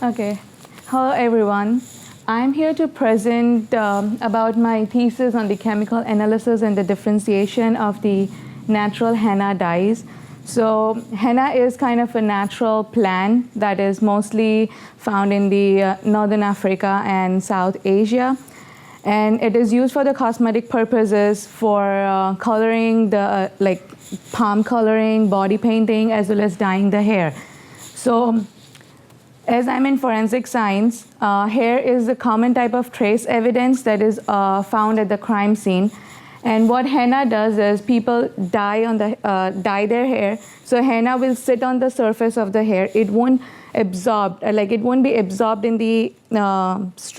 Okay. Hello, everyone. I'm here to present about my thesis on the chemical analysis and the differentiation of the natural henna dyes. So henna is kind of a natural plant that is mostly found in the Northern Africa and South Asia. And it is used for the cosmetic purposes for coloring, the like palm coloring, body painting, as well as dyeing the hair. So as I'm in forensic science, hair is a common type of trace evidence that is found at the crime scene. And what henna does is people dye their hair. So henna will sit on the surface of the hair. It won't it won't be absorbed in the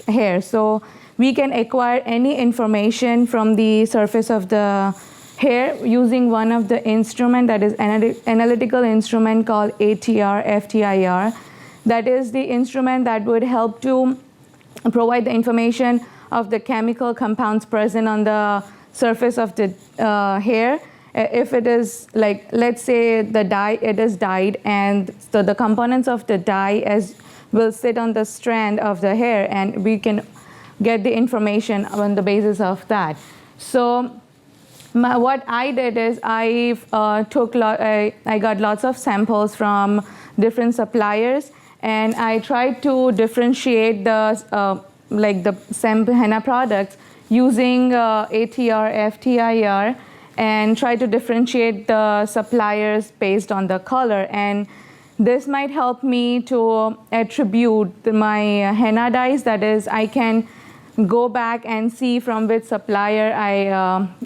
hair. So we can acquire any information from the surface of the hair using one of the instrument that is analytical instrument called ATR, FTIR. That is the instrument that would help to provide the information of the chemical compounds present on the surface of the hair. If it is like, let's say the dye, it is dyed, and so the components of the dye will sit on the strand of the hair, and we can get the information on the basis of that. So what I did is I got lots of samples from different suppliers, and I tried to differentiate the henna products using ATR, FTIR, and try to differentiate the suppliers based on the color. And this might help me to attribute my henna dyes. That is, I can go back and see from which supplier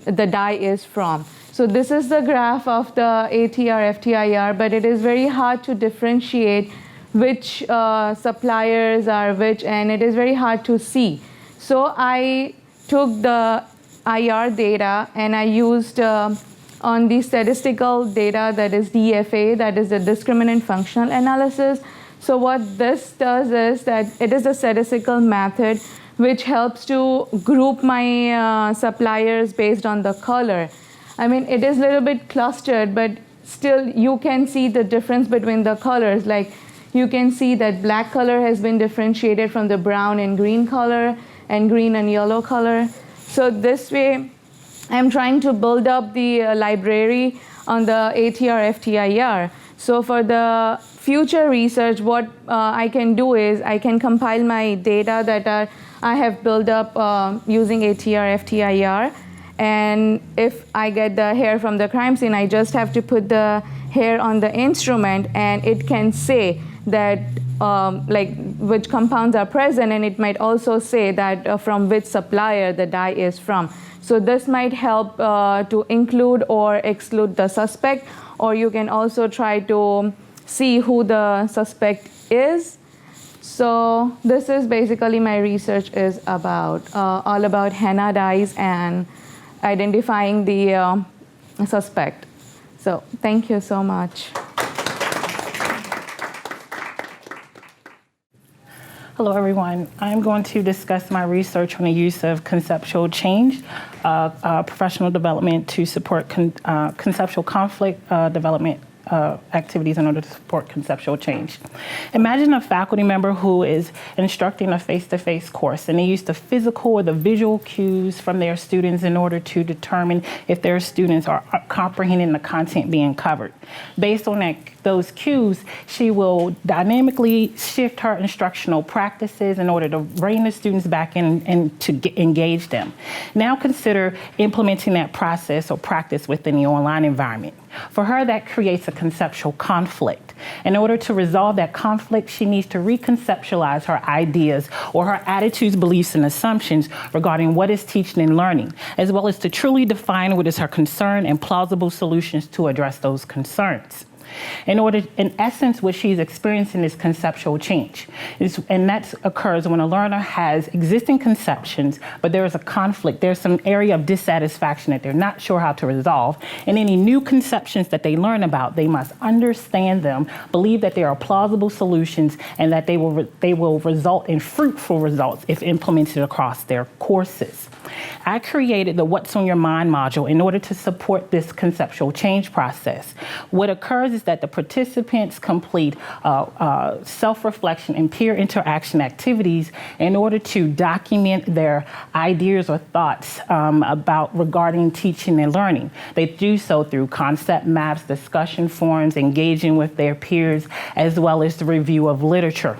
the dye is from. So this is the graph of the ATR, FTIR, but it is very hard to differentiate which suppliers are which, and it is very hard to see. So I took the IR data and I used on the statistical data, that is DFA, that is the discriminant functional analysis. So what this does is that it is a statistical method which helps to group my suppliers based on the color. I mean, it is a little bit clustered, but still you can see the difference between the colors. Like you can see that black color has been differentiated from the brown and green color, and green and yellow color. So this way, I'm trying to build up the library on the ATR, FTIR. So for the future research, what I can do is I can compile my data that I have built up using ATR, FTIR. And if I get the hair from the crime scene, I just have to put the hair on the instrument, and it can say that which compounds are present, and it might also say that from which supplier the dye is from. So this might help to include or exclude the suspect, or you can also try to see who the suspect is. So this is basically my research is about, all about henna dyes and identifying the suspect. So thank you so much. Hello, everyone. I'm going to discuss my research on the use of conceptual change, professional development to support conceptual conflict development activities in order to support conceptual change. Imagine a faculty member who is instructing a face-to-face course, and they use the physical or the visual cues from their students in order to determine if their students are comprehending the content being covered. Based on those cues, she will dynamically shift her instructional practices in order to bring the students back in and to engage them. Now consider implementing that process or practice within the online environment. For her, that creates a conceptual conflict. In order to resolve that conflict, she needs to reconceptualize her ideas or her attitudes, beliefs, and assumptions regarding what is teaching and learning, as well as to truly define what is her concern and plausible solutions to address those concerns. In essence, what she's experiencing is conceptual change. And that occurs when a learner has existing conceptions, but there is a conflict. There's some area of dissatisfaction that they're not sure how to resolve. And any new conceptions that they learn about, they must understand them, believe that there are plausible solutions, and that they will result in fruitful results if implemented across their courses. I created the What's on Your Mind module in order to support this conceptual change process. What occurs proposes that the participants complete self-reflection and peer interaction activities in order to document their ideas or thoughts regarding teaching and learning. They do so through concept maps, discussion forums, engaging with their peers, as well as the review of literature.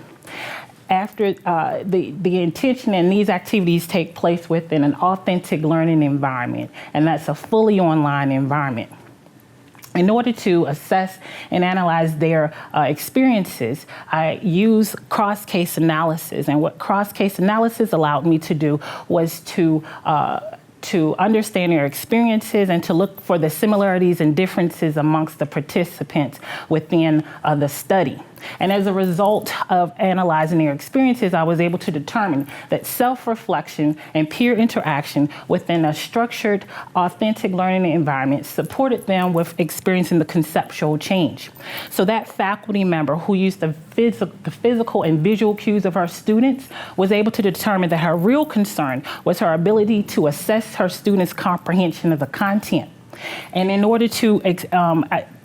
After the intention and these activities take place within an authentic learning environment, and that's a fully online environment. In order to assess and analyze their experiences, I use cross-case analysis. And what cross-case analysis allowed me to do was to understand their experiences and to look for the similarities and differences amongst the participants within the study. And as a result of analyzing their experiences, I was able to determine that self-reflection and peer interaction within a structured, authentic learning environment supported them with experiencing the conceptual change. So that faculty member who used the physical and visual cues of her students was able to determine that her real concern was her ability to assess her students' comprehension of the content. And in order to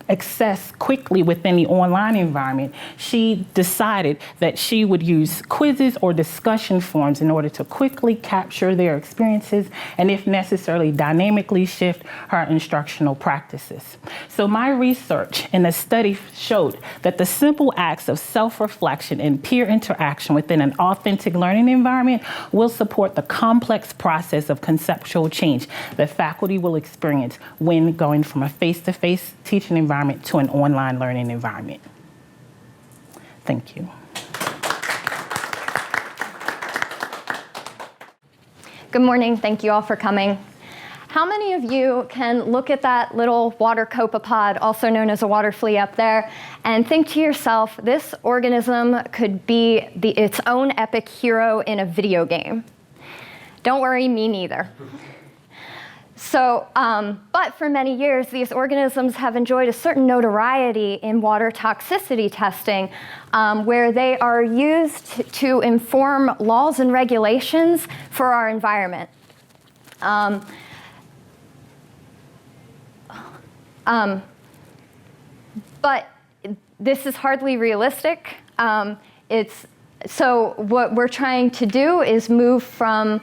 access quickly within the online environment, she decided that she would use quizzes or discussion forums in order to quickly capture their experiences and, if necessary, dynamically shift her instructional practices. So my research in the study showed that the simple acts of self-reflection and peer interaction within an authentic learning environment will support the complex process of conceptual change that faculty will experience when going from a face-to-face teaching environment to an online learning environment. Thank you. Good morning. Thank you all for coming. How many of you can look at that little water copepod, also known as a water flea up there, and think to yourself, this organism could be its own epic hero in a video game? Don't worry, me neither. So, but for many years, these organisms have enjoyed a certain notoriety in water toxicity testing, where they are used to inform laws and regulations for our environment. But this is hardly realistic. So what we're trying to do is move from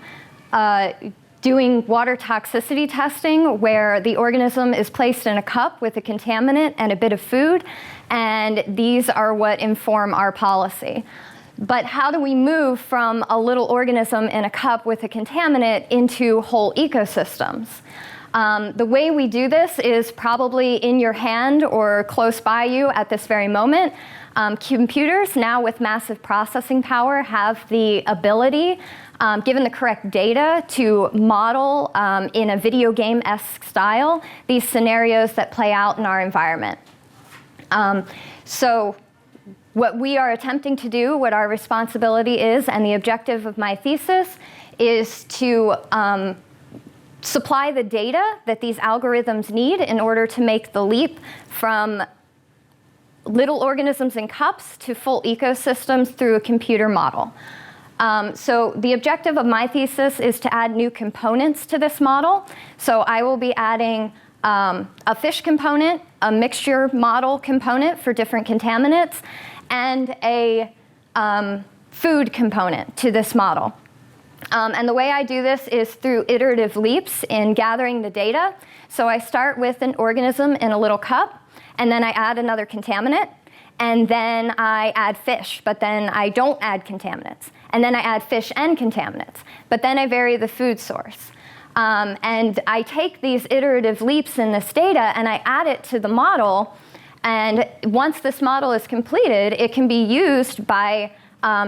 doing water toxicity testing where the organism is placed in a cup with a contaminant and a bit of food, and these are what inform our policy. But how do we move from a little organism in a cup with a contaminant into whole ecosystems? The way we do this is probably in your hand or close by you at this very moment. Computers now with massive processing power have the ability, given the correct data, to model in a video game-esque style these scenarios that play out in our environment. So what we are attempting to do, what our responsibility is, and the objective of my thesis is to supply the data that these algorithms need in order to make the leap from little organisms in cups to full ecosystems through a computer model. So the objective of my thesis is to add new components to this model. So I will be adding a fish component, a mixture model component for different contaminants, and a food component to this model. And the way I do this is through iterative leaps in gathering the data. So I start with an organism in a little cup, and then I add another contaminant, and then I add fish, but then I don't add contaminants. And then I add fish and contaminants, but then I vary the food source. And I take these iterative leaps in this data and I add it to the model, and once this model is completed, it can be used by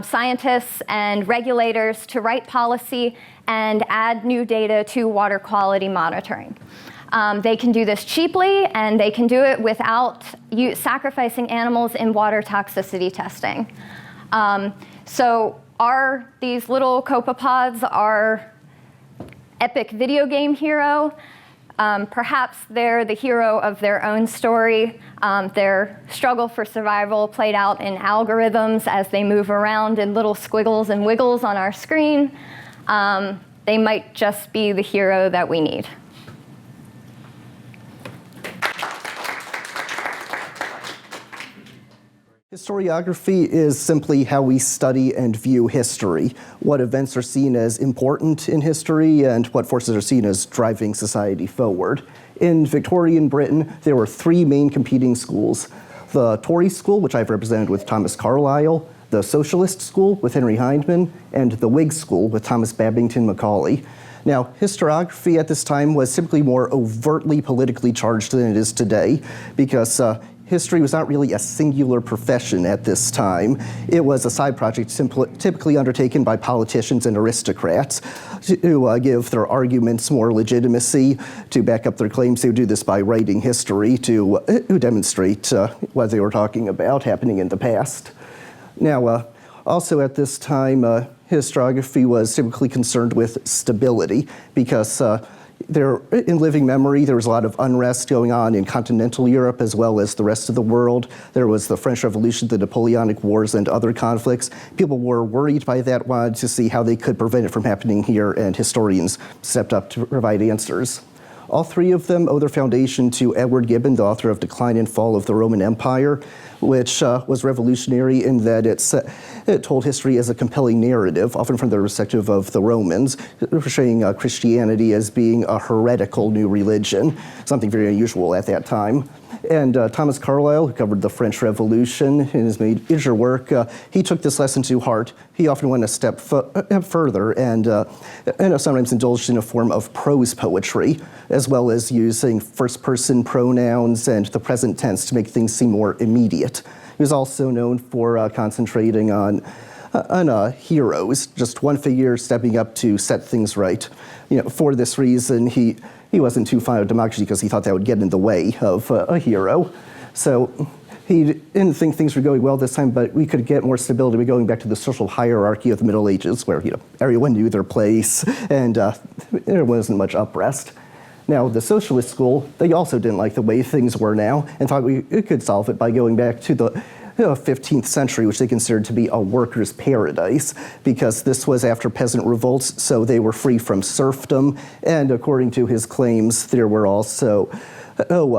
scientists and regulators to write policy and add new data to water quality monitoring. They can do this cheaply, and they can do it without sacrificing animals in water toxicity testing. So these little copepods are epic video game hero. Perhaps they're the hero of their own story. Their struggle for survival played out in algorithms as they move around in little squiggles and wiggles on our screen. They might just be the hero that we need. Historiography is simply how we study and view history, what events are seen as important in history and what forces are seen as driving society forward. In Victorian Britain, there were three main competing schools: the Tory school, which I've represented with Thomas Carlyle, the Socialist school with Henry Hindman, and the Whig school with Thomas Babington Macaulay. Now, historiography at this time was typically more overtly politically charged than it is today, because history was not really a singular profession at this time. It was a side project typically undertaken by politicians and aristocrats to give their arguments more legitimacy, to back up their claims. They would do this by writing history to demonstrate what they were talking about happening in the past. Now, also at this time, historiography was typically concerned with stability, because in living memory, there was a lot of unrest going on in continental Europe as well as the rest of the world. There was the French Revolution, the Napoleonic Wars, and other conflicts. People were worried by that, wanted to see how they could prevent it from happening here, and historians stepped up to provide answers. All three of them owe their foundation to Edward Gibbon, the author of Decline and Fall of the Roman Empire, which was revolutionary in that it told history as a compelling narrative, often from the perspective of the Romans, portraying Christianity as being a heretical new religion, something very unusual at that time. And Thomas Carlyle, who covered the French Revolution in his major work, he took this lesson to heart. He often went a step further and sometimes indulged in a form of prose poetry, as well as using first-person pronouns and the present tense to make things seem more immediate. He was also known for concentrating on heroes, just one figure stepping up to set things right. For this reason, he wasn't too fond of democracy because he thought that would get in the way of a hero. So he didn't think things were going well this time, but we could get more stability by going back to the social hierarchy of the Middle Ages, where everyone knew their place and there wasn't much unrest. Now, the Socialist school, they also didn't like the way things were now and thought we could solve it by going back to the 15th century, which they considered to be a workers' paradise, because this was after peasant revolts, so they were free from serfdom, and according to his claims, there were also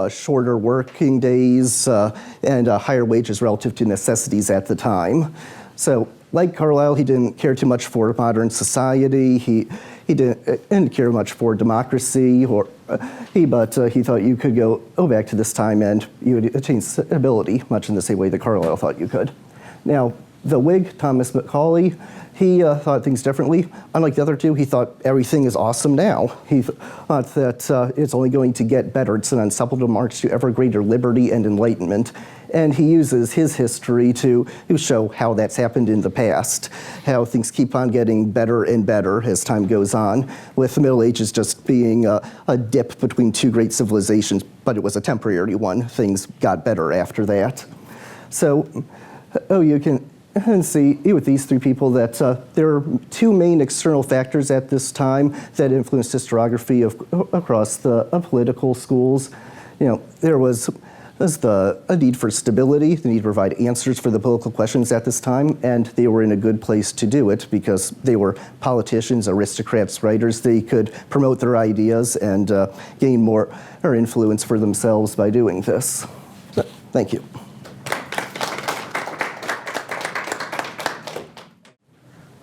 shorter working days and higher wages relative to necessities at the time. So, like Carlyle, he didn't care too much for modern society. He didn't care much for democracy, but he thought you could go back to this time and you would attain stability, much in the same way that Carlyle thought you could. Now, the Whig, Thomas Macaulay, he thought things differently. Unlike the other two, he thought everything is awesome now. He thought that it's only going to get better. It's an unstoppable march to ever greater liberty and enlightenment. And he uses his history to show how that's happened in the past, how things keep on getting better and better as time goes on, with the Middle Ages just being a dip between two great civilizations, but it was a temporary one. Things got better after that. So, you can see with these three people that there are two main external factors at this time that influenced historiography across the political schools. There was a need for stability, the need to provide answers for the political questions at this time, and they were in a good place to do it because they were politicians, aristocrats, writers. They could promote their ideas and gain more influence for themselves by doing this. So, thank you.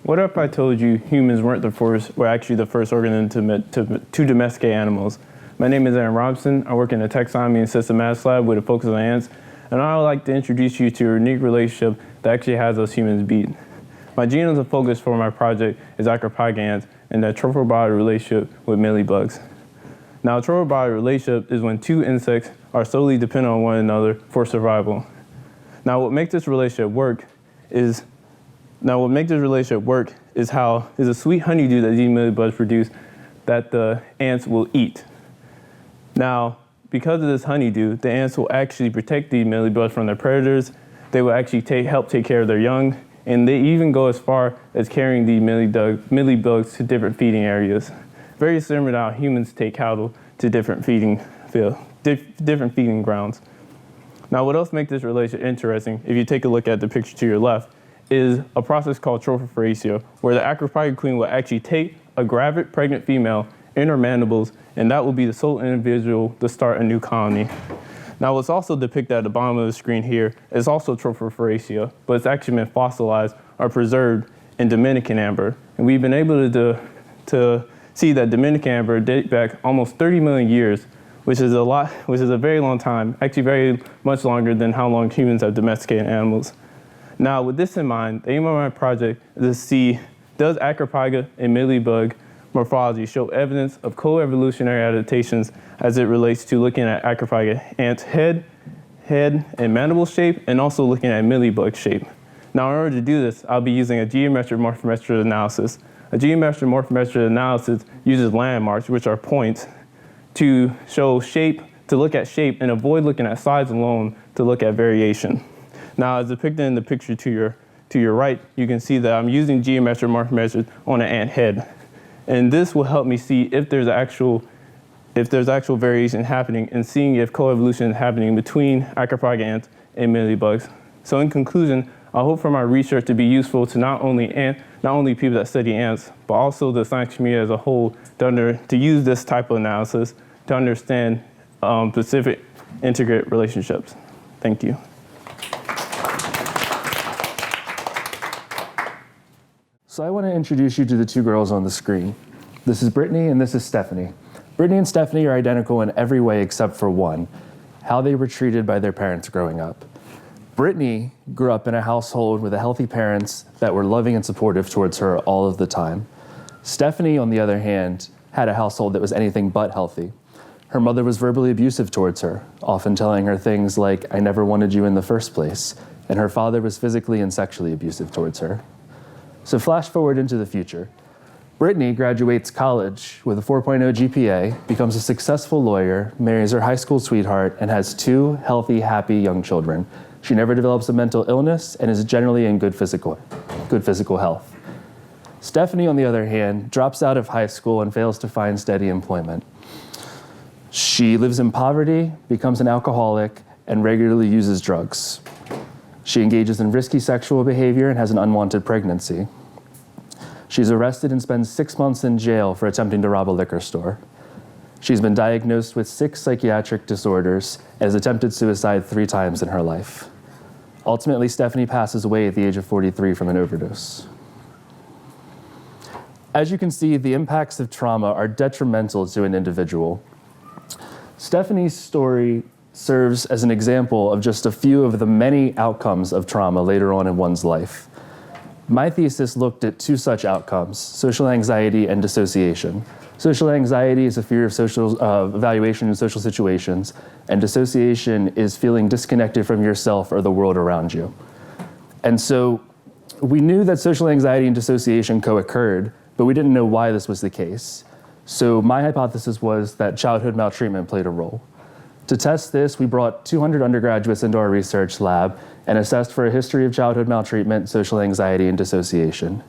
What if I told you humans were actually the first organism to domesticate animals? My name is Aaron Robinson. I work in the taxonomy and systematics lab with a focus on ants, and I would like to introduce you to a unique relationship that actually has us humans beat. My genome of focus for my project is Acropyga ants and the trophobiotic relationship with mealybugs. Now, a trophobiotic relationship is when two insects are solely dependent on one another for survival. Now, what makes this relationship work is a sweet honeydew that these mealybugs produce that the ants will eat. Now, because of this honeydew, the ants will actually protect these mealybugs from their predators. They will actually help take care of their young, and they even go as far as carrying these mealybugs to different feeding areas. Very similar to how humans take cattle to different feeding grounds. Now, what else makes this relationship interesting, if you take a look at the picture to your left, is a process called Trophobiotic, where the Acropyga queen will actually take a gravid pregnant female in her mandibles, and that will be the sole individual to start a new colony. Now, what's also depicted at the bottom of the screen here is also Trophobiotic, but it's actually been fossilized or preserved in Dominican amber. And we've been able to see that Dominican amber dates back almost 30 million years, which is a very long time, actually very much longer than how long humans have domesticated animals. Now, with this in mind, the aim of my project is to see, does Acropyga and mealybug morphology show evidence of co-evolutionary adaptations as it relates to looking at Acropyga ant head and mandible shape, and also looking at mealybug shape. Now, in order to do this, I'll be using a geometric morphometric analysis. A geometric morphometric analysis uses landmarks, which are points, to show shape, to look at shape, and avoid looking at size alone to look at variation. Now, as depicted in the picture to your right, you can see that I'm using geometric morphometrics on an ant head. And this will help me see if there's actual variation happening and seeing if coevolution is happening between Acropyga ants and mealybugs. So in conclusion, I hope for my research to be useful to not only people that study ants, but also the science community as a whole to use this type of analysis to understand specific integrate relationships. Thank you. So I want to introduce you to the two girls on the screen. This is Brittany and this is Stephanie. Brittany and Stephanie are identical in every way except for one, how they were treated by their parents growing up. Brittany grew up in a household with healthy parents that were loving and supportive towards her all of the time. Stephanie, on the other hand, had a household that was anything but healthy. Her mother was verbally abusive towards her, often telling her things like, "I never wanted you in the first place," and her father was physically and sexually abusive towards her. So flash forward into the future. Brittany graduates college with a 4.0 GPA, becomes a successful lawyer, marries her high school sweetheart, and has 2 healthy, happy young children. She never develops a mental illness and is generally in good physical health. Stephanie, on the other hand, drops out of high school and fails to find steady employment. She lives in poverty, becomes an alcoholic, and regularly uses drugs. She engages in risky sexual behavior and has an unwanted pregnancy. She's arrested and spends 6 months in jail for attempting to rob a liquor store. She's been diagnosed with 6 psychiatric disorders and has attempted suicide 3 times in her life. Ultimately, Stephanie passes away at the age of 43 from an overdose. As you can see, the impacts of trauma are detrimental to an individual. Stephanie's story serves as an example of just a few of the many outcomes of trauma later on in one's life. My thesis looked at 2 such outcomes, social anxiety and dissociation. Social anxiety is a fear of social evaluation in social situations, and dissociation is feeling disconnected from yourself or the world around you. And so we knew that social anxiety and dissociation co-occurred, but we didn't know why this was the case. So my hypothesis was that childhood maltreatment played a role. To test this, we brought 200 undergraduates into our research lab and assessed for a history of childhood maltreatment, social anxiety, and dissociation.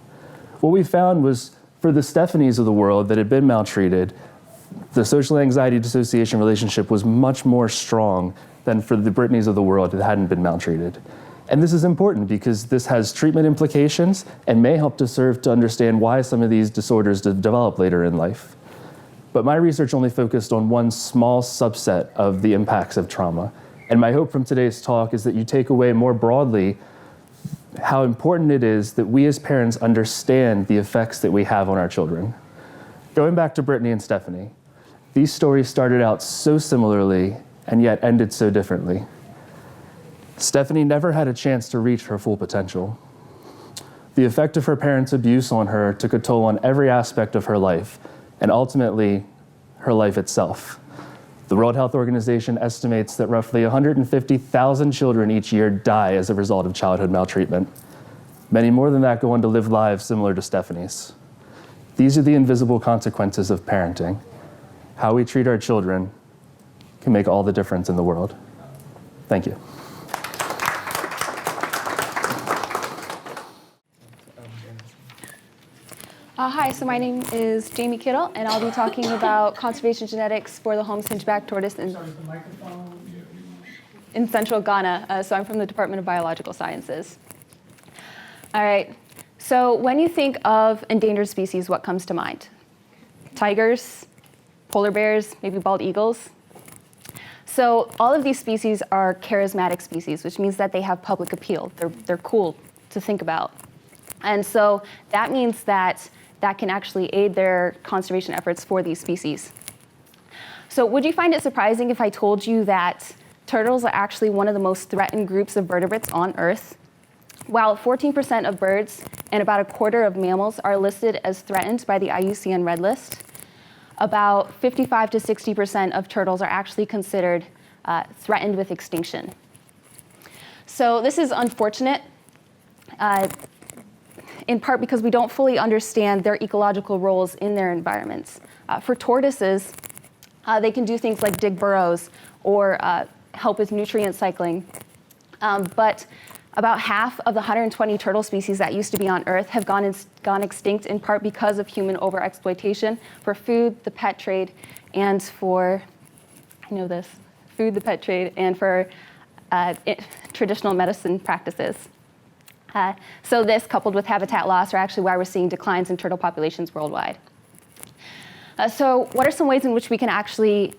What we found was for the Stephanies of the world that had been maltreated, the social anxiety dissociation relationship was much more strong than for the Brittanies of the world that hadn't been maltreated. And this is important because this has treatment implications and may help to serve to understand why some of these disorders develop later in life. But my research only focused on one small subset of the impacts of trauma. And my hope from today's talk is that you take away more broadly how important it is that we as parents understand the effects that we have on our children. Going back to Brittany and Stephanie, these stories started out so similarly and yet ended so differently. Stephanie never had a chance to reach her full potential. The effect of her parents' abuse on her took a toll on every aspect of her life, and ultimately, her life itself. The World Health Organization estimates that roughly 150,000 children each year die as a result of childhood maltreatment. Many more than that go on to live lives similar to Stephanie's. These are the invisible consequences of parenting. How we treat our children can make all the difference in the world. Thank you. Hi, so my name is Jamie Kittle, and I'll be talking about conservation genetics for the Holmes Hinge-back tortoise in central Ghana. So I'm from the Department of Biological Sciences. All right, so when you think of endangered species, what comes to mind? Tigers, polar bears, maybe bald eagles. So all of these species are charismatic species, which means that they have public appeal. They're cool to think about. And so that means that can actually aid their conservation efforts for these species. So would you find it surprising if I told you that turtles are actually one of the most threatened groups of vertebrates on Earth? While 14% of birds and about a quarter of mammals are listed as threatened by the IUCN Red List, about 55 to 60% of turtles are actually considered threatened with extinction. So this is unfortunate, in part because we don't fully understand their ecological roles in their environments. For tortoises, they can do things like dig burrows or help with nutrient cycling. But about half of the 120 turtle species that used to be on Earth have gone extinct, in part because of human overexploitation for food, the pet trade, and for, food, the pet trade, and for traditional medicine practices. So this, coupled with habitat loss, are actually why we're seeing declines in turtle populations worldwide. So what are some ways in which we can actually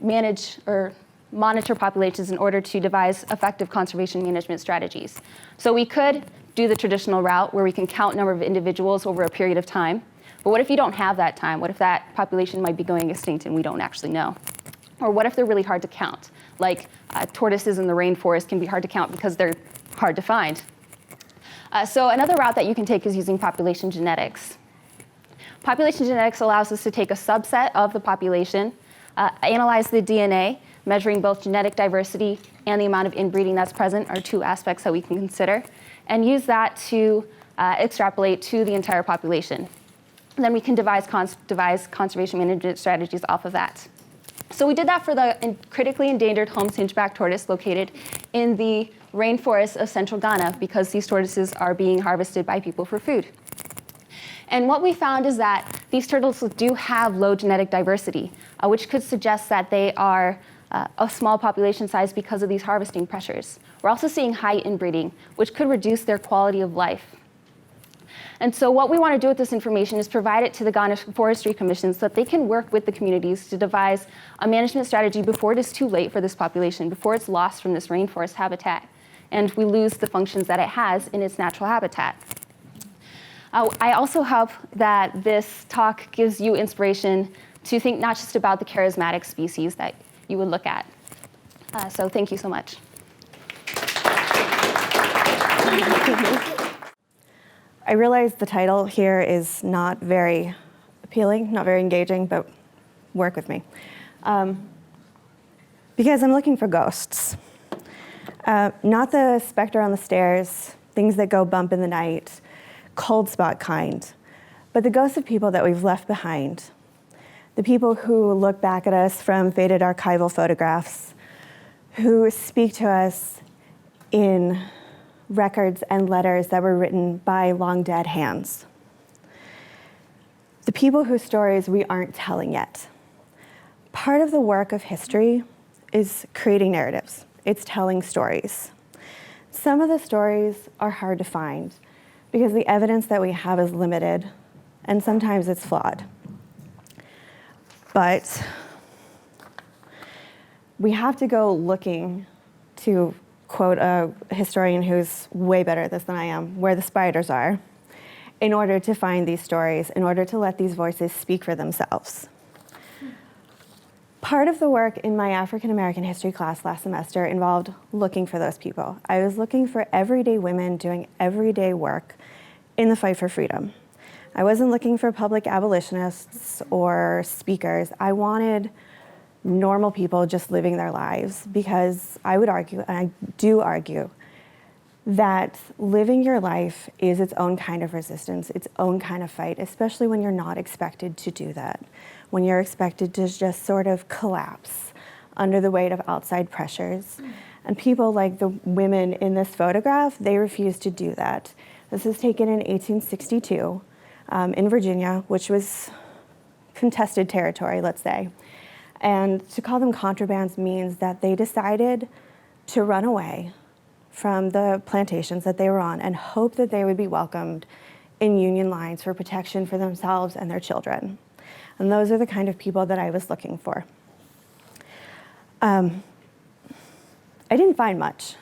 manage or monitor populations in order to devise effective conservation management strategies? So we could do the traditional route where we can count number of individuals over a period of time. But what if you don't have that time? What if that population might be going extinct and we don't actually know? Or what if they're really hard to count? Like tortoises in the rainforest can be hard to count because they're hard to find. So another route that you can take is using population genetics. Population genetics allows us to take a subset of the population, analyze the DNA, measuring both genetic diversity and the amount of inbreeding that's present are two aspects that we can consider, and use that to extrapolate to the entire population. And then we can devise conservation management strategies off of that. So we did that for the critically endangered Holmes Hinge-back tortoise located in the rainforests of central Ghana, because these tortoises are being harvested by people for food. And what we found is that these turtles do have low genetic diversity, which could suggest that they are a small population size because of these harvesting pressures. We're also seeing high inbreeding, which could reduce their quality of life. And so what we want to do with this information is provide it to the Ghana Forestry Commission so that they can work with the communities to devise a management strategy before it is too late for this population, before it's lost from this rainforest habitat, and we lose the functions that it has in its natural habitat. I also hope that this talk gives you inspiration to think not just about the charismatic species that you would look at. So thank you so much. I realize the title here is not very appealing, not very engaging, but work with me. Because I'm looking for ghosts. Not the specter on the stairs, things that go bump in the night, cold spot kind, but the ghosts of people that we've left behind. The people who look back at us from faded archival photographs, who speak to us in records and letters that were written by long dead hands. The people whose stories we aren't telling yet. Part of the work of history is creating narratives. It's telling stories. Some of the stories are hard to find because the evidence that we have is limited, and sometimes it's flawed. But we have to go looking, to quote a historian who's way better at this than I am, where the spiders are, in order to find these stories, in order to let these voices speak for themselves. Part of the work in my African American history class last semester involved looking for those people. I was looking for everyday women doing everyday work in the fight for freedom. I wasn't looking for public abolitionists or speakers. I wanted normal people just living their lives, because I would argue, and I do argue, that living your life is its own kind of resistance, its own kind of fight, especially when you're not expected to do that, when you're expected to just sort of collapse under the weight of outside pressures. And people like the women in this photograph, they refuse to do that. This was taken in 1862 in Virginia, which was contested territory, let's say. And to call them contrabands means that they decided to run away from the plantations that they were on and hope that they would be welcomed in Union lines for protection for themselves and their children. And those are the kind of people that I was looking for. I didn't find much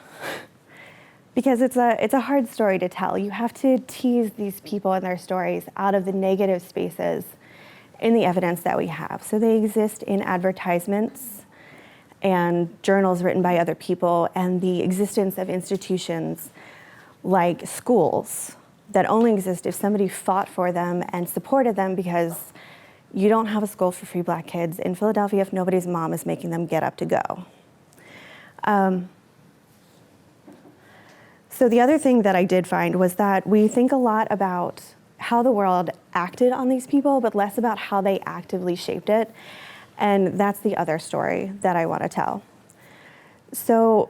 because it's a hard story to tell. You have to tease these people and their stories out of the negative spaces in the evidence that we have. So they exist in advertisements and journals written by other people, and the existence of institutions like schools that only exist if somebody fought for them and supported them, because you don't have a school for free Black kids in Philadelphia if nobody's mom is making them get up to go. So the other thing that I did find was that we think a lot about how the world acted on these people, but less about how they actively shaped it. And that's the other story that I want to tell. So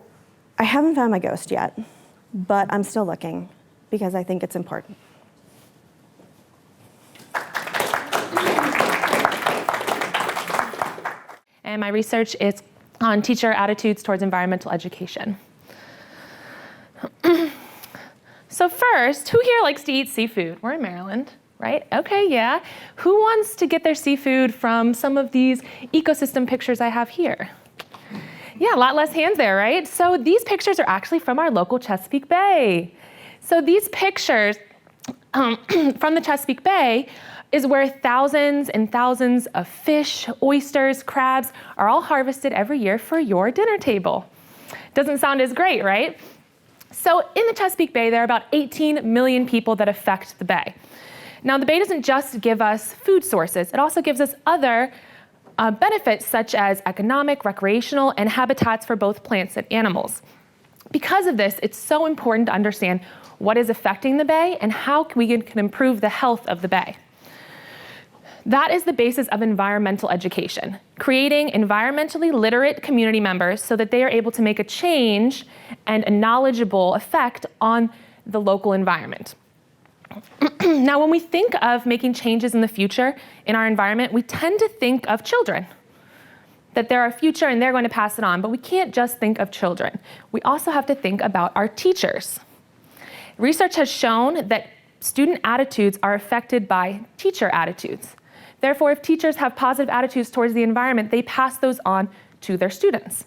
I haven't found my ghost yet, but I'm still looking because I think it's important. And my research is on teacher attitudes towards environmental education. So first, who here likes to eat seafood? We're in Maryland, right? Okay, yeah. Who wants to get their seafood from some of these ecosystem pictures I have here? Yeah, a lot less hands there, right? So these pictures are actually from our local Chesapeake Bay. So these pictures from the Chesapeake Bay is where thousands and thousands of fish, oysters, crabs are all harvested every year for your dinner table. Doesn't sound as great, right? So in the Chesapeake Bay, there are about 18 million people that affect the bay. Now, the bay doesn't just give us food sources, it also gives us other benefits such as economic, recreational, and habitats for both plants and animals. Because of this, it's so important to understand what is affecting the bay and how we can improve the health of the bay. That is the basis of environmental education, creating environmentally literate community members so that they are able to make a change and a knowledgeable effect on the local environment. Now, when we think of making changes in the future in our environment, we tend to think of children, that they're our future and they're going to pass it on, but we can't just think of children. We also have to think about our teachers. Research has shown that student attitudes are affected by teacher attitudes. Therefore, if teachers have positive attitudes towards the environment, they pass those on to their students.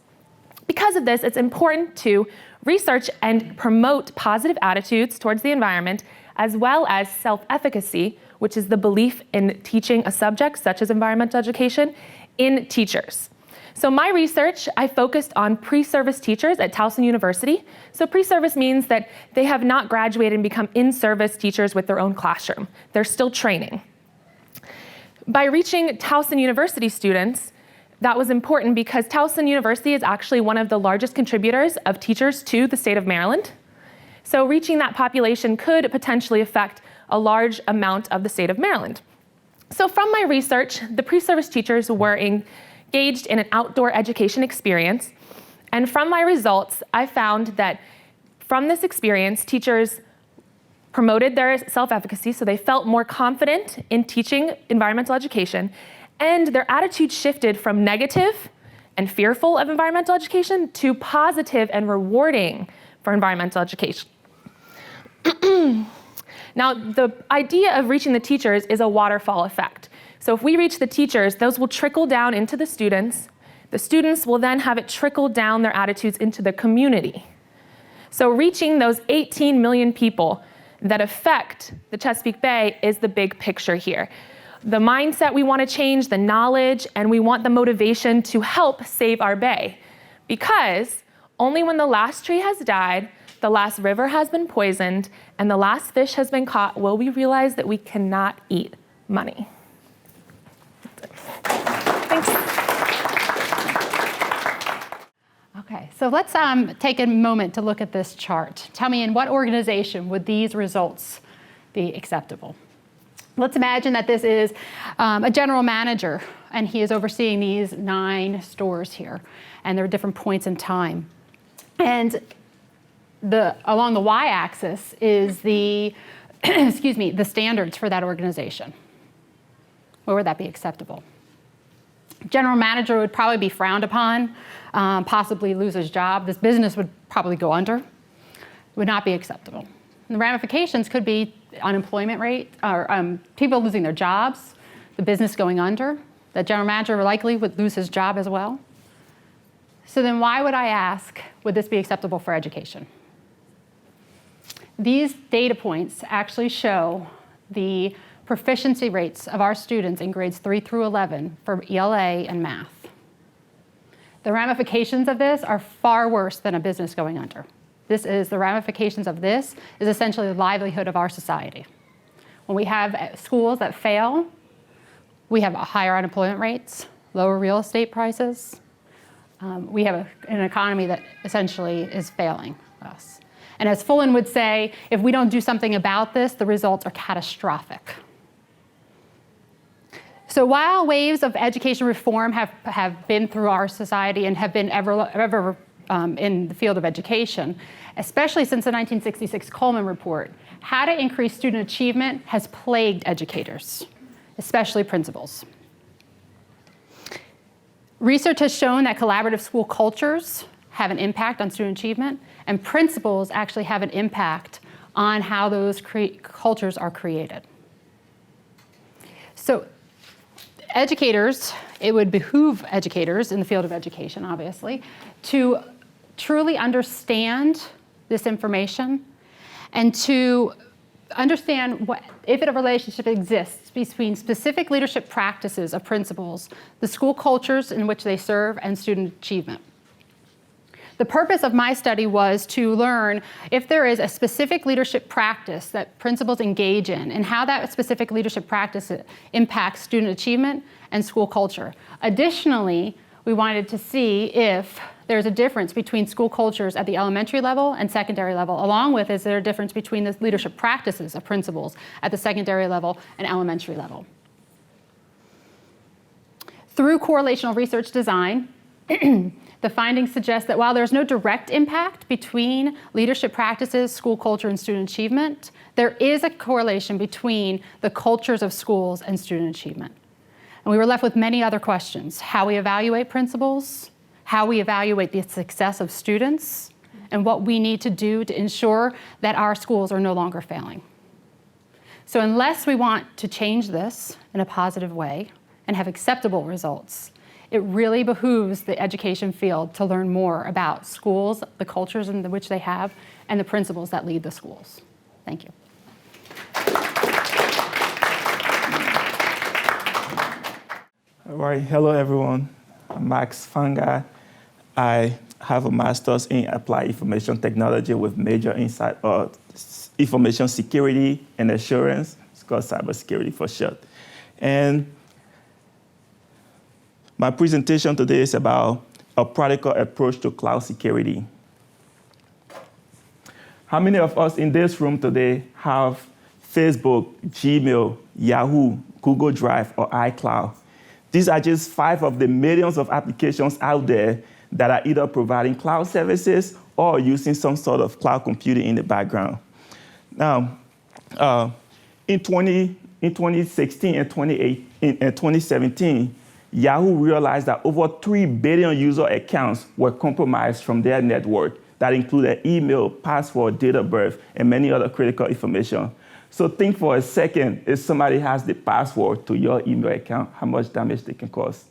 Because of this, it's important to research and promote positive attitudes towards the environment, as well as self-efficacy, which is the belief in teaching a subject, such as environmental education, in teachers. So my research, I focused on pre-service teachers at Towson University. So pre-service means that they have not graduated and become in-service teachers with their own classroom. They're still training. By reaching Towson University students, that was important because Towson University is actually one of the largest contributors of teachers to the state of Maryland. So reaching that population could potentially affect a large amount of the state of Maryland. So from my research, the pre-service teachers were engaged in an outdoor education experience. And from my results, I found that from this experience, teachers promoted their self-efficacy, so they felt more confident in teaching environmental education, and their attitude shifted from negative and fearful of environmental education to positive and rewarding for environmental education. Now, the idea of reaching the teachers is a waterfall effect. So if we reach the teachers, those will trickle down into the students. The students will then have it trickle down their attitudes into the community. So reaching those 18 million people that affect the Chesapeake Bay is the big picture here. The mindset we want to change, the knowledge, and we want the motivation to help save our bay. Because only when the last tree has died, the last river has been poisoned, and the last fish has been caught will we realize that we cannot eat money. Thanks. Okay, so let's take a moment to look at this chart. Tell me, in what organization would these results be acceptable? Let's imagine that this is a general manager, and he is overseeing these 9 stores here, and there are different points in time. And along the y-axis is the, the standards for that organization. Where would that be acceptable? General manager would probably be frowned upon, possibly lose his job. This business would probably go under. It would not be acceptable. And the ramifications could be unemployment rate, or people losing their jobs, the business going under. The general manager likely would lose his job as well. So then why would I ask, would this be acceptable for education? These data points actually show the proficiency rates of our students in grades 3 through 11 for ELA and math. The ramifications of this are far worse than a business going under. The ramifications of this is essentially the livelihood of our society. When we have schools that fail, we have higher unemployment rates, lower real estate prices. We have an economy that essentially is failing us. And as Fullen would say, if we don't do something about this, the results are catastrophic. So while waves of education reform have been through our society and have been ever in the field of education, especially since the 1966 Coleman Report, how to increase student achievement has plagued educators, especially principals. Research has shown that collaborative school cultures have an impact on student achievement, and principals actually have an impact on how those cultures are created. So educators, it would behoove educators in the field of education, obviously, to truly understand this information and to understand if a relationship exists between specific leadership practices of principals, the school cultures in which they serve, and student achievement. The purpose of my study was to learn if there is a specific leadership practice that principals engage in and how that specific leadership practice impacts student achievement and school culture. Additionally, we wanted to see if there's a difference between school cultures at the elementary level and secondary level, along with is there a difference between the leadership practices of principals at the secondary level and elementary level. Through correlational research design, the findings suggest that while there's no direct impact between leadership practices, school culture, and student achievement, there is a correlation between the cultures of schools and student achievement. And we were left with many other questions: how we evaluate principals, how we evaluate the success of students, and what we need to do to ensure that our schools are no longer failing. So unless we want to change this in a positive way and have acceptable results, it really behooves the education field to learn more about schools, the cultures in which they have, and the principals that lead the schools. Thank you. All right, hello everyone. I'm Max Fanga. I have a master's in applied information technology with major in information security and assurance. It's called cybersecurity for short. And my presentation today is about a practical approach to cloud security. How many of us in this room today have Facebook, Gmail, Yahoo, Google Drive, or iCloud? These are just 5 of the millions of applications out there that are either providing cloud services or using some sort of cloud computing in the background. Now, in 2016 and 2017, Yahoo realized that over 3 billion user accounts were compromised from their network. That included email, password, date of birth, and many other critical information. So think for a second, if somebody has the password to your email account, how much damage they can cause.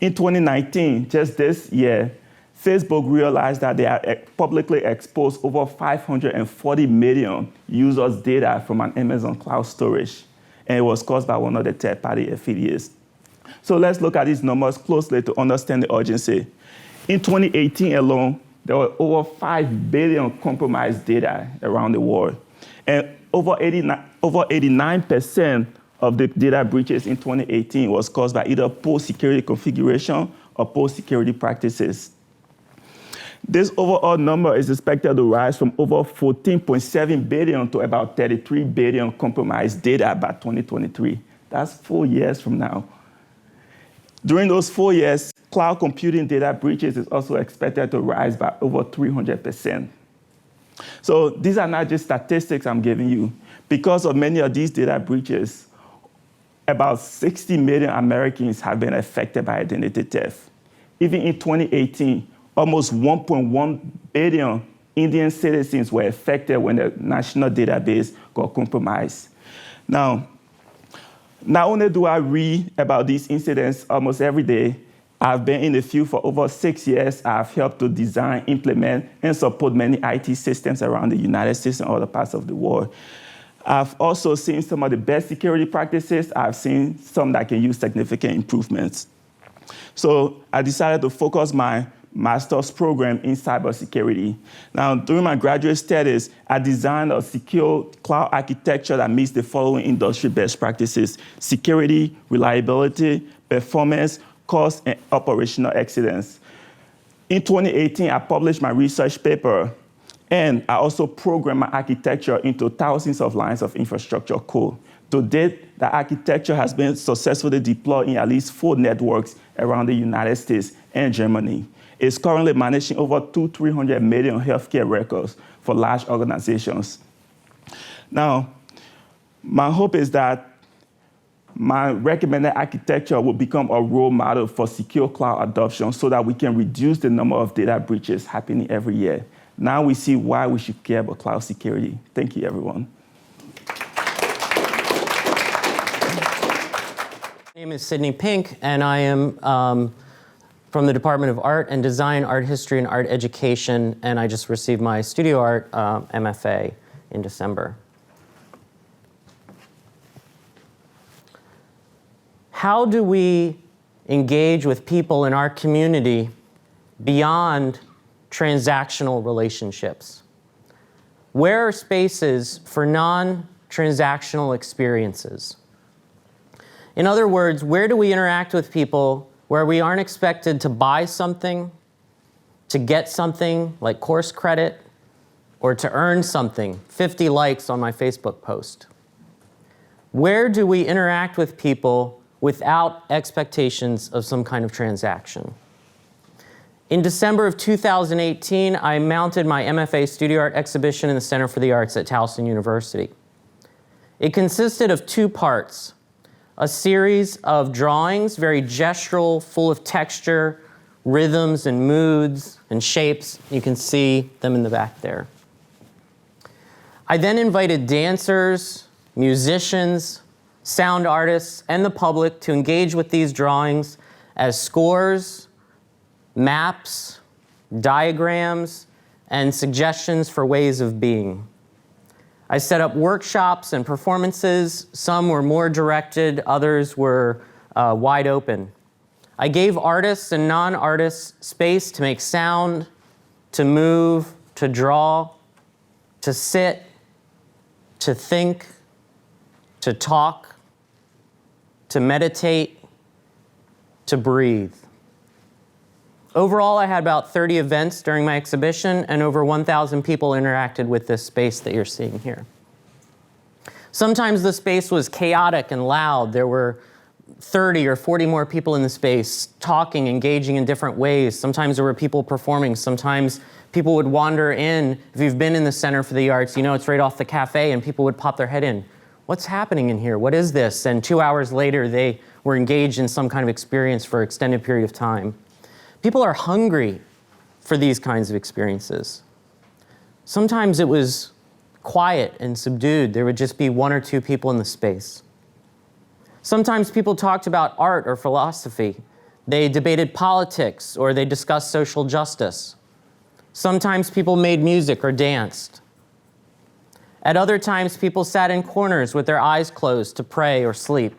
In 2019, just this year, Facebook realized that they had publicly exposed over 540 million users' data from an Amazon cloud storage, and it was caused by one of the third-party affiliates. So let's look at these numbers closely to understand the urgency. In 2018 alone, there were over 5 billion compromised data around the world. And over 89% of the data breaches in 2018 was caused by either poor security configuration or poor security practices. This overall number is expected to rise from over 14.7 billion to about 33 billion compromised data by 2023. That's 4 years from now. During those 4 years, cloud computing data breaches is also expected to rise by over 300%. So these are not just statistics I'm giving you. Because of many of these data breaches, about 60 million Americans have been affected by identity theft. Even in 2018, almost 1.1 billion Indian citizens were affected when the national database got compromised. Now, not only do I read about these incidents almost every day, I've been in the field for over 6 years. I've helped to design, implement, and support many IT systems around the United States and other parts of the world. I've also seen some of the best security practices. I've seen some that can use significant improvements. So I decided to focus my master's program in cybersecurity. Now, during my graduate studies, I designed a secure cloud architecture that meets the following industry best practices: security, reliability, performance, cost, and operational excellence. In 2018, I published my research paper, and I also programmed my architecture into thousands of lines of infrastructure code. To date, the architecture has been successfully deployed in at least 4 networks around the United States and Germany. It's currently managing over 200-300 million healthcare records for large organizations. Now, my hope is that my recommended architecture will become a role model for secure cloud adoption so that we can reduce the number of data breaches happening every year. Now we see why we should care about cloud security. Thank you, everyone. My name is Sydney Pink, and I am from the Department of Art and Design, Art History, and Art Education, and I just received my studio art MFA in December. How do we engage with people in our community beyond transactional relationships? Where are spaces for non-transactional experiences? In other words, where do we interact with people where we aren't expected to buy something, to get something like course credit, or to earn something, 50 likes on my Facebook post? Where do we interact with people without expectations of some kind of transaction? In December of 2018, I mounted my MFA Studio Art exhibition in the Center for the Arts at Towson University. It consisted of 2 parts: a series of drawings, very gestural, full of texture, rhythms and moods and shapes. You can see them in the back there. I then invited dancers, musicians, sound artists, and the public to engage with these drawings as scores, maps, diagrams, and suggestions for ways of being. I set up workshops and performances. Some were more directed, others were wide open. I gave artists and non-artists space to make sound, to move, to draw, to sit, to think, to talk, to meditate, to breathe. Overall, I had about 30 events during my exhibition, and over 1,000 people interacted with this space that you're seeing here. Sometimes the space was chaotic and loud. There were 30 or 40 more people in the space, talking, engaging in different ways. Sometimes there were people performing. Sometimes people would wander in. If you've been in the Center for the Arts, you know it's right off the cafe, and people would pop their head in. What's happening in here? What is this? And 2 hours later, they were engaged in some kind of experience for an extended period of time. People are hungry for these kinds of experiences. Sometimes it was quiet and subdued. There would just be 1 or 2 people in the space. Sometimes people talked about art or philosophy. They debated politics or they discussed social justice. Sometimes people made music or danced. At other times, people sat in corners with their eyes closed to pray or sleep.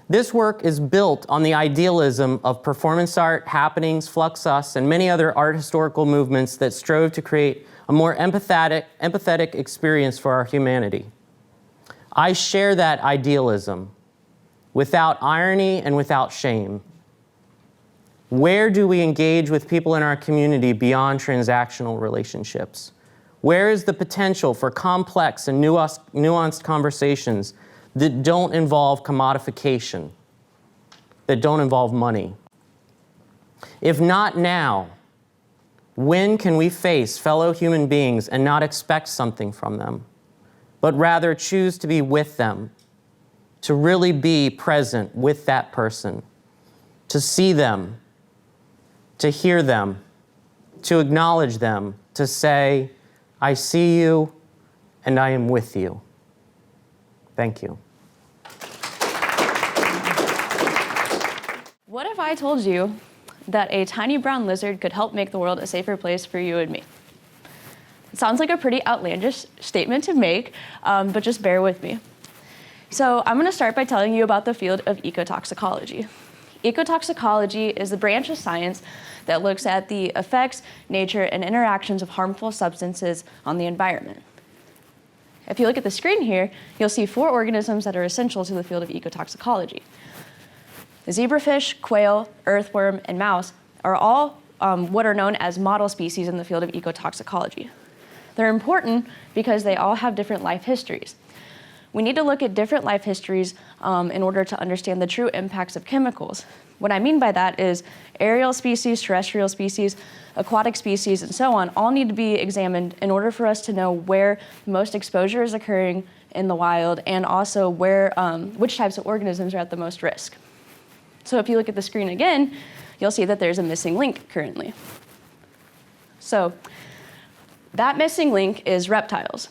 This work is built on the idealism of performance art, happenings, Fluxus, and many other art historical movements that strove to create a more empathetic experience for our humanity. I share that idealism without irony and without shame. Where do we engage with people in our community beyond transactional relationships? Where is the potential for complex and nuanced conversations that don't involve commodification, that don't involve money? If not now, when can we face fellow human beings and not expect something from them, but rather choose to be with them, to really be present with that person, to see them, to hear them, to acknowledge them, to say, I see you and I am with you. Thank you. What if I told you that a tiny brown lizard could help make the world a safer place for you and me? It sounds like a pretty outlandish statement to make, but just bear with me. So I'm going to start by telling you about the field of ecotoxicology. Ecotoxicology is the branch of science that looks at the effects, nature, and interactions of harmful substances on the environment. If you look at the screen here, you'll see 4 organisms that are essential to the field of ecotoxicology. The zebrafish, quail, earthworm, and mouse are all what are known as model species in the field of ecotoxicology. They're important because they all have different life histories. We need to look at different life histories in order to understand the true impacts of chemicals. What I mean by that is aerial species, terrestrial species, aquatic species, and so on all need to be examined in order for us to know where most exposure is occurring in the wild and also where, which types of organisms are at the most risk. So if you look at the screen again, you'll see that there's a missing link currently. So that missing link is reptiles.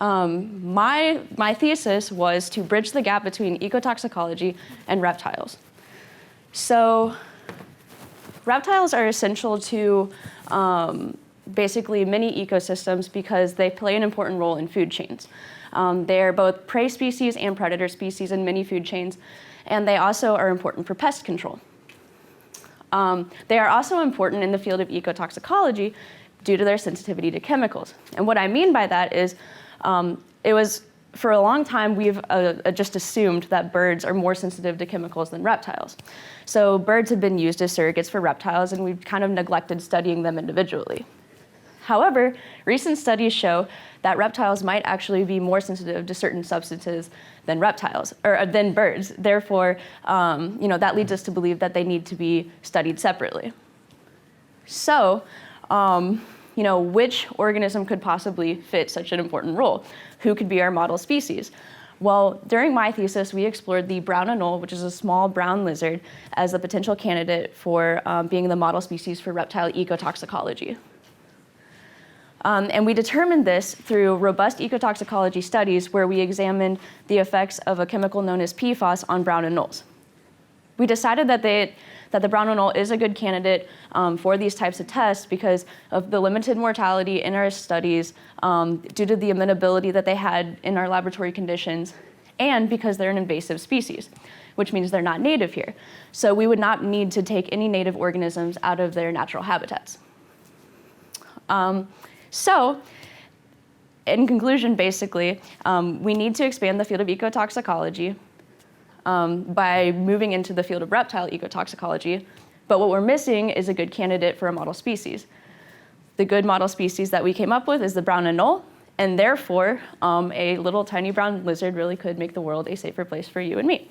My thesis was to bridge the gap between ecotoxicology and reptiles. So reptiles are essential to basically many ecosystems because they play an important role in food chains. They are both prey species and predator species in many food chains, and they also are important for pest control. They are also important in the field of ecotoxicology due to their sensitivity to chemicals. And what I mean by that is for a long time, we've just assumed that birds are more sensitive to chemicals than reptiles. So birds have been used as surrogates for reptiles, and we've kind of neglected studying them individually. However, recent studies show that reptiles might actually be more sensitive to certain substances than reptiles, or than birds. Therefore, that leads us to believe that they need to be studied separately. So, which organism could possibly fit such an important role? Who could be our model species? Well, during my thesis, we explored the brown anole, which is a small brown lizard, as a potential candidate for being the model species for reptile ecotoxicology. And we determined this through robust ecotoxicology studies where we examined the effects of a chemical known as PFAS on brown anoles. We decided that the brown anole is a good candidate for these types of tests because of the limited mortality in our studies due to the amenability that they had in our laboratory conditions, and because they're an invasive species, which means they're not native here. So we would not need to take any native organisms out of their natural habitats. So, in conclusion, basically, we need to expand the field of ecotoxicology by moving into the field of reptile ecotoxicology, but what we're missing is a good candidate for a model species. The good model species that we came up with is the brown anole, and therefore, a little tiny brown lizard really could make the world a safer place for you and me.